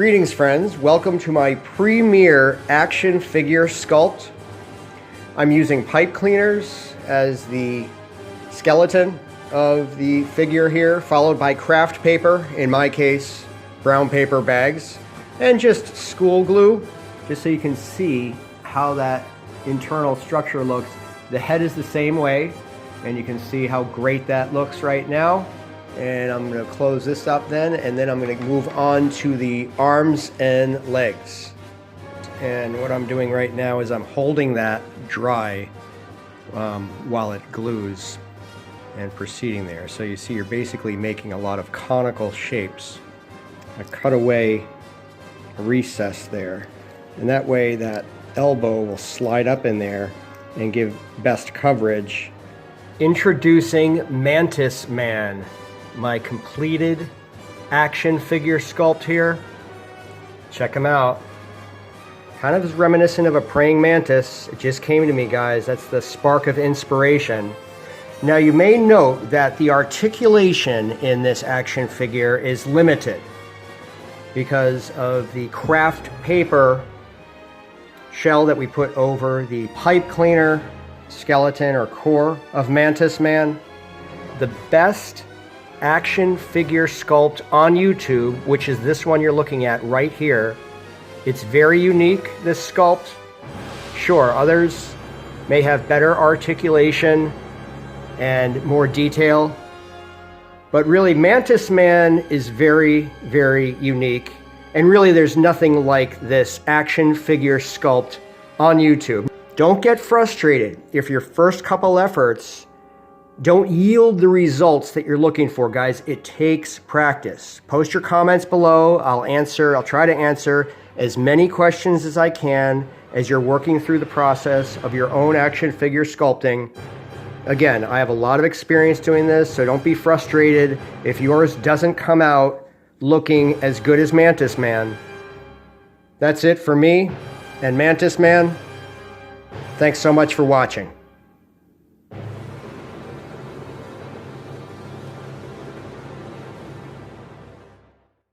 Greetings friends, welcome to my premiere action figure sculpt. I'm using pipe cleaners as the skeleton of the figure here, followed by craft paper, in my case brown paper bags, and just school glue, just so you can see how that internal structure looks. The head is the same way, and you can see how great that looks right now. And I'm going to close this up then, and then I'm going to move on to the arms and legs. And what I'm doing right now is I'm holding that dry while it glues and proceeding there. So you see you're basically making a lot of conical shapes. I cut away a recess there, and that way that elbow will slide up in there and give best coverage. Introducing Mantis Man, my completed action figure sculpt here. Check him out. Kind of reminiscent of a praying mantis. It just came to me, guys. That's the spark of inspiration. Now you may note that the articulation in this action figure is limited because of the craft paper shell that we put over the pipe cleaner skeleton or core of Mantis Man. The best action figure sculpt on YouTube, which is this one you're looking at right here. It's very unique, this sculpt. Sure, others may have better articulation and more detail, but really Mantis Man is very, very unique, and really there's nothing like this action figure sculpt on YouTube. Don't get frustrated if your first couple efforts don't yield the results that you're looking for, guys. It takes practice. Post your comments below. I'll try to answer as many questions as I can as you're working through the process of your own action figure sculpting. Again, I have a lot of experience doing this, so don't be frustrated if yours doesn't come out looking as good as Mantis Man. That's it for me and Mantis Man. Thanks so much for watching.